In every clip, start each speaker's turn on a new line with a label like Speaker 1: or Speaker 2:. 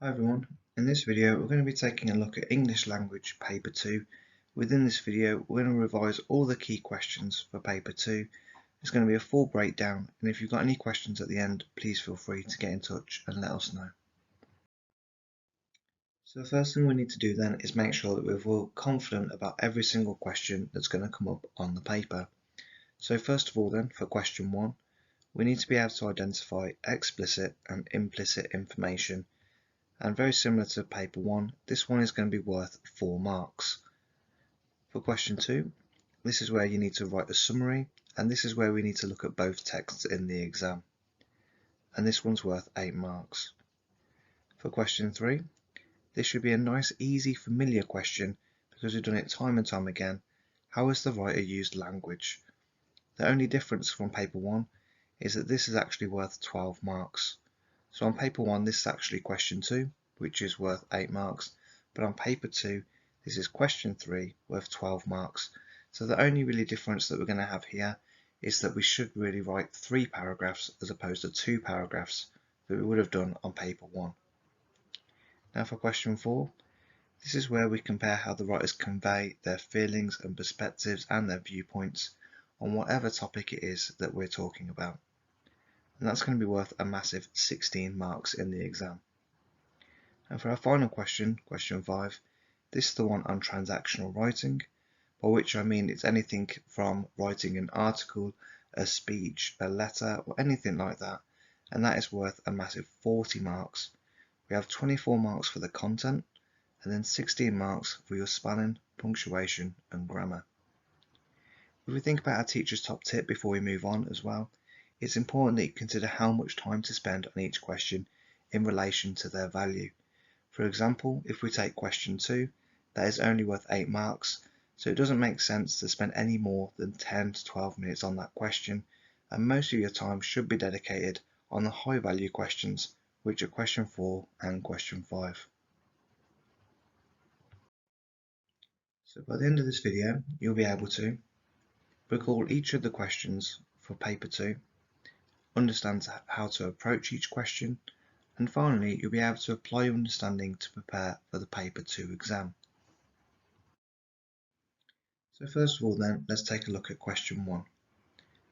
Speaker 1: Hi everyone, in this video we're going to be taking a look at English Language Paper 2. Within this video we're going to revise all the key questions for Paper 2. It's going to be a full breakdown, and if you've got any questions at the end, please feel free to get in touch and let us know. So the first thing we need to do then is make sure that we're confident about every single question that's going to come up on the paper. So first of all then, for question 1, we need to be able to identify explicit and implicit information. And very similar to paper 1, this one is going to be worth 4 marks. For question 2, this is where you need to write a summary, and this is where we need to look at both texts in the exam. And this one's worth 8 marks. For question 3, this should be a nice, easy, familiar question because we've done it time and time again. How has the writer used language? The only difference from paper 1 is that this is actually worth 12 marks. So on paper 1, this is actually question 2, which is worth 8 marks, but on paper 2, this is question 3, worth 12 marks. So the only really difference that we're going to have here is that we should really write 3 paragraphs as opposed to 2 paragraphs that we would have done on paper 1. Now for question 4, this is where we compare how the writers convey their feelings and perspectives and their viewpoints on whatever topic it is that we're talking about. And that's going to be worth a massive 16 marks in the exam. And for our final question, question 5, this is the one on transactional writing, by which I mean it's anything from writing an article, a speech, a letter, or anything like that, and that is worth a massive 40 marks. We have 24 marks for the content, and then 16 marks for your spelling, punctuation, and grammar. If we think about our teacher's top tip before we move on as well, it's important that you consider how much time to spend on each question in relation to their value. For example, if we take question 2, that is only worth 8 marks, so it doesn't make sense to spend any more than 10 to 12 minutes on that question, and most of your time should be dedicated on the high value questions, which are question 4 and question 5. So by the end of this video, you'll be able to recall each of the questions for paper 2, understand how to approach each question, and finally you'll be able to apply your understanding to prepare for the paper 2 exam. So first of all then, let's take a look at question 1.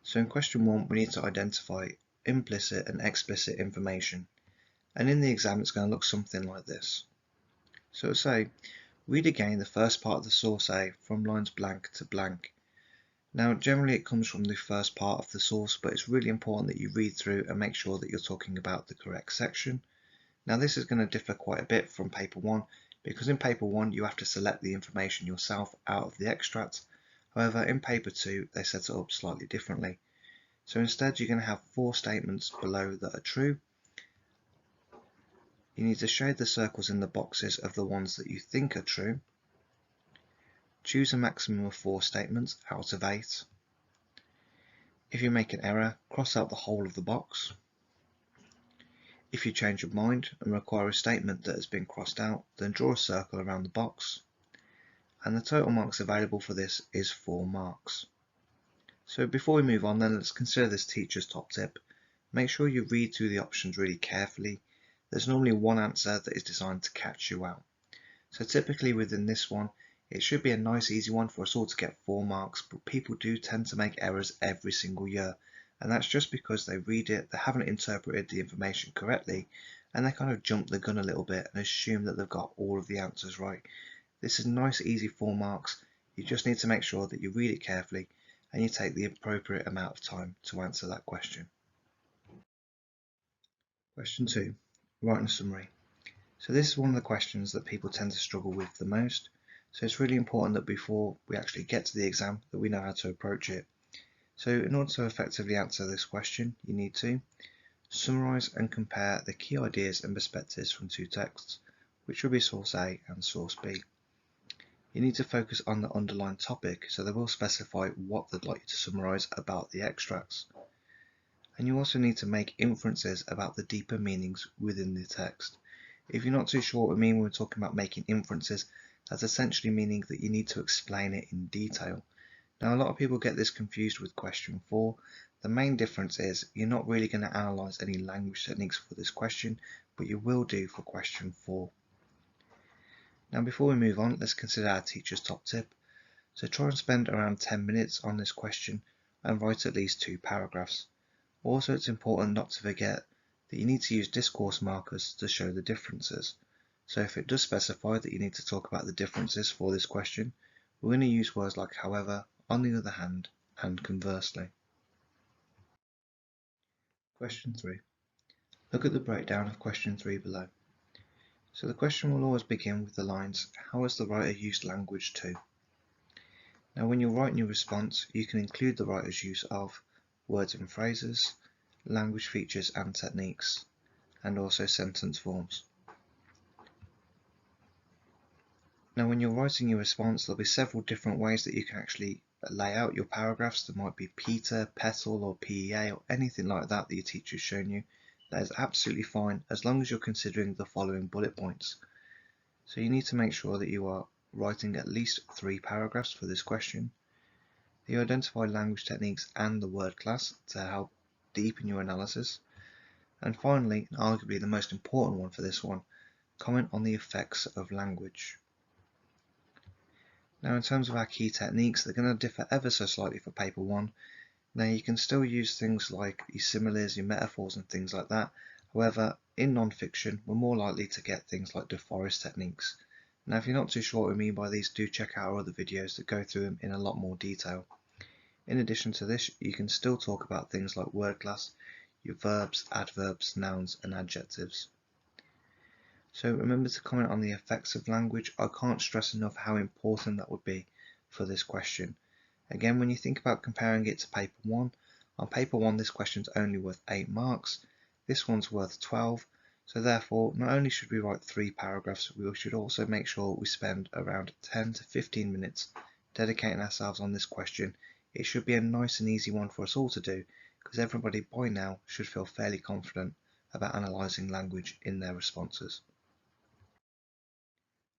Speaker 1: So in question 1 we need to identify implicit and explicit information, and in the exam it's going to look something like this. So it'll say, read again the first part of the source A from lines blank to blank. Now generally it comes from the first part of the source, but it's really important that you read through and make sure that you're talking about the correct section. Now this is going to differ quite a bit from paper 1, because in paper 1 you have to select the information yourself out of the extract. However, in paper 2 they set it up slightly differently. So instead you're going to have 4 statements below that are true. You need to shade the circles in the boxes of the ones that you think are true. Choose a maximum of 4 statements out of 8. If you make an error, cross out the whole of the box. If you change your mind and require a statement that has been crossed out, then draw a circle around the box. And the total marks available for this is 4 marks. So before we move on then, let's consider this teacher's top tip. Make sure you read through the options really carefully. There's normally one answer that is designed to catch you out. So typically within this one, it should be a nice easy one for us all to get 4 marks, but people do tend to make errors every single year. And that's just because they read it, they haven't interpreted the information correctly, and they kind of jump the gun a little bit and assume that they've got all of the answers right. This is nice easy 4 marks. You just need to make sure that you read it carefully and you take the appropriate amount of time to answer that question. Question 2. Writing a summary. So this is one of the questions that people tend to struggle with the most. So it's really important that before we actually get to the exam that we know how to approach it. So in order to effectively answer this question, you need to summarise and compare the key ideas and perspectives from 2 texts, which will be source A and source B. You need to focus on the underlying topic, so they will specify what they'd like you to summarise about the extracts. And you also need to make inferences about the deeper meanings within the text. If you're not too sure what we mean when we're talking about making inferences, that's essentially meaning that you need to explain it in detail. Now a lot of people get this confused with question 4. The main difference is you're not really going to analyse any language techniques for this question, but you will do for question 4. Now before we move on, let's consider our teacher's top tip. So try and spend around 10 minutes on this question and write at least 2 paragraphs. Also, it's important not to forget that you need to use discourse markers to show the differences. So if it does specify that you need to talk about the differences for this question, we're going to use words like however, on the other hand, and conversely. Question 3. Look at the breakdown of question 3 below. So the question will always begin with the lines, how has the writer used language to? Now when you're writing your response, you can include the writer's use of words and phrases, language features and techniques, and also sentence forms. Now when you're writing your response, there'll be several different ways that you can actually lay out your paragraphs. There might be Peter, Petal or PEA or anything like that that your teacher's shown you. That is absolutely fine as long as you're considering the following bullet points. So you need to make sure that you are writing at least 3 paragraphs for this question. You identify language techniques and the word class to help deepen your analysis. And finally, and arguably the most important one for this one, comment on the effects of language. Now in terms of our key techniques, they're going to differ ever so slightly for paper 1. Now you can still use things like your similes, your metaphors and things like that. However, in non-fiction, we're more likely to get things like De Forest techniques. Now if you're not too sure what we mean by these, do check out our other videos that go through them in a lot more detail. In addition to this, you can still talk about things like word class, your verbs, adverbs, nouns and adjectives. So remember to comment on the effects of language. I can't stress enough how important that would be for this question. Again, when you think about comparing it to paper 1, on paper 1 this question's only worth 8 marks, this one's worth 12, so therefore not only should we write 3 paragraphs, we should also make sure we spend around 10 to 15 minutes dedicating ourselves on this question. It should be a nice and easy one for us all to do, because everybody by now should feel fairly confident about analysing language in their responses.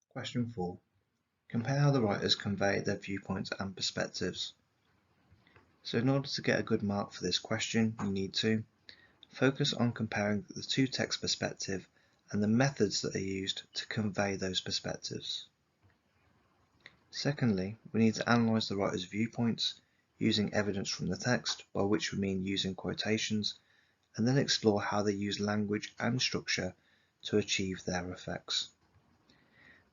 Speaker 1: Question 4. Compare how the writers convey their viewpoints and perspectives. So in order to get a good mark for this question, you need to focus on comparing the 2 text perspectives and the methods that are used to convey those perspectives. Secondly, we need to analyse the writer's viewpoints using evidence from the text, by which we mean using quotations, and then explore how they use language and structure to achieve their effects.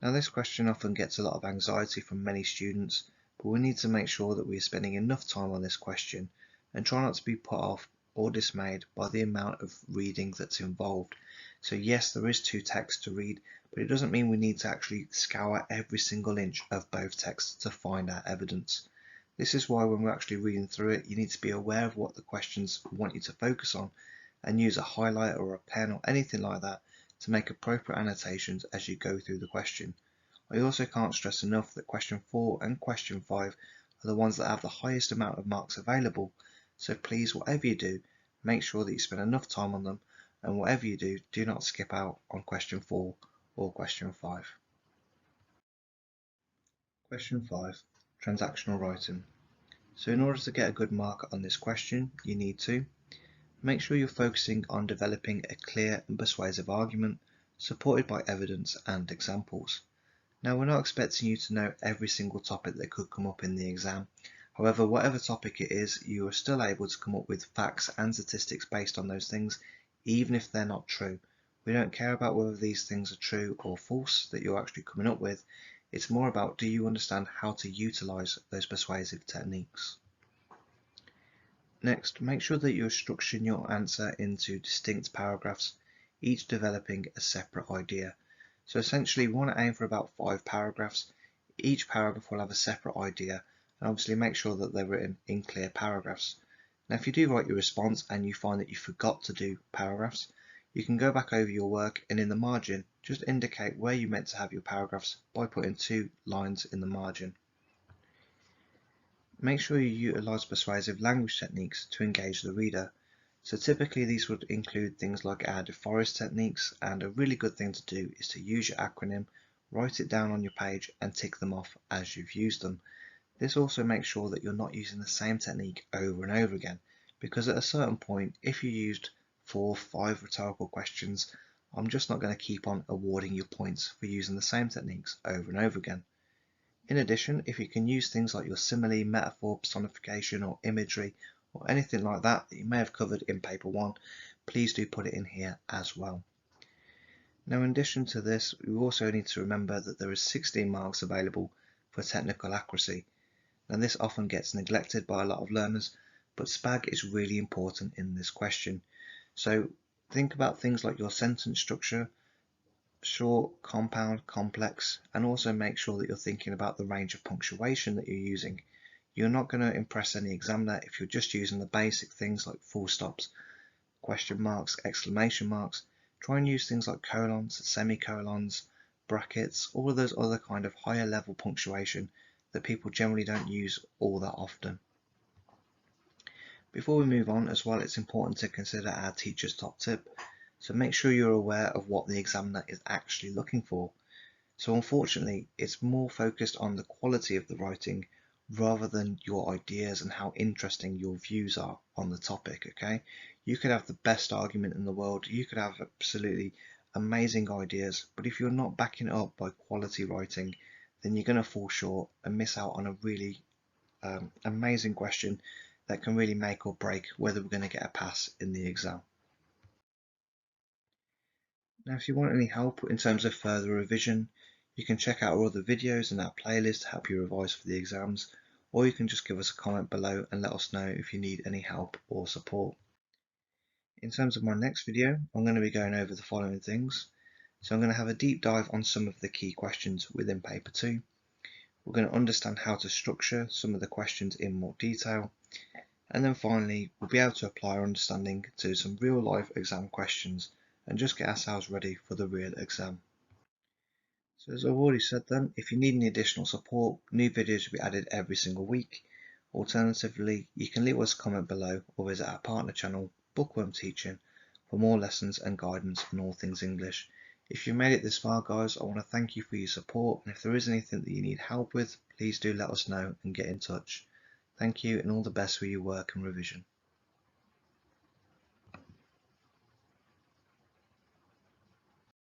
Speaker 1: Now this question often gets a lot of anxiety from many students, but we need to make sure that we are spending enough time on this question and try not to be put off or dismayed by the amount of reading that's involved. So yes, there is 2 texts to read, but it doesn't mean we need to actually scour every single inch of both texts to find our evidence. This is why when we're actually reading through it, you need to be aware of what the questions want you to focus on and use a highlighter or a pen or anything like that to make appropriate annotations as you go through the question. I also can't stress enough that question 4 and question 5 are the ones that have the highest amount of marks available, so please, whatever you do, make sure that you spend enough time on them, and whatever you do, do not skip out on question 4 or question 5. Question 5. Transactional writing. So in order to get a good mark on this question, you need to make sure you're focusing on developing a clear and persuasive argument supported by evidence and examples. Now we're not expecting you to know every single topic that could come up in the exam. However, whatever topic it is, you are still able to come up with facts and statistics based on those things, even if they're not true. We don't care about whether these things are true or false that you're actually coming up with. It's more about, do you understand how to utilise those persuasive techniques? Next, make sure that you're structuring your answer into distinct paragraphs, each developing a separate idea. So essentially we want to aim for about 5 paragraphs. Each paragraph will have a separate idea, and obviously make sure that they're written in clear paragraphs. Now if you do write your response and you find that you forgot to do paragraphs, you can go back over your work and in the margin just indicate where you meant to have your paragraphs by putting 2 lines in the margin. Make sure you utilise persuasive language techniques to engage the reader. So typically these would include things like our De Forest techniques, and a really good thing to do is to use your acronym, write it down on your page and tick them off as you've used them. This also makes sure that you're not using the same technique over and over again, because at a certain point, if you used 4 or 5 rhetorical questions I'm just not going to keep on awarding you points for using the same techniques over and over again. In addition, if you can use things like your simile, metaphor, personification or imagery or anything like that that you may have covered in paper 1, please do put it in here as well. Now, in addition to this, we also need to remember that there is 16 marks available for technical accuracy. Now, this often gets neglected by a lot of learners, but SPAG is really important in this question. So think about things like your sentence structure, short, compound, complex, and also make sure that you're thinking about the range of punctuation that you're using. You're not going to impress any examiner if you're just using the basic things like full stops, question marks, exclamation marks. Try and use things like colons, semicolons, brackets, all of those other kind of higher level punctuation that people generally don't use all that often. Before we move on as well, it's important to consider our teacher's top tip. So make sure you're aware of what the examiner is actually looking for. So unfortunately, it's more focused on the quality of the writing rather than your ideas and how interesting your views are on the topic, okay? You could have the best argument in the world, you could have absolutely amazing ideas, but if you're not backing it up by quality writing, then you're going to fall short and miss out on a really amazing question that can really make or break whether we're going to get a pass in the exam. Now, if you want any help in terms of further revision, you can check out our other videos in our playlist to help you revise for the exams, or you can just give us a comment below and let us know if you need any help or support. In terms of my next video, I'm going to be going over the following things. So I'm going to have a deep dive on some of the key questions within paper 2. We're going to understand how to structure some of the questions in more detail. And then finally, we'll be able to apply our understanding to some real life exam questions and just get ourselves ready for the real exam. So as I've already said then, if you need any additional support, new videos will be added every single week. Alternatively, you can leave us a comment below or visit our partner channel, Bookworm Teaching, for more lessons and guidance on all things English. If you made it this far, guys, I want to thank you for your support, and if there is anything that you need help with, please do let us know and get in touch. Thank you and all the best with your work and revision.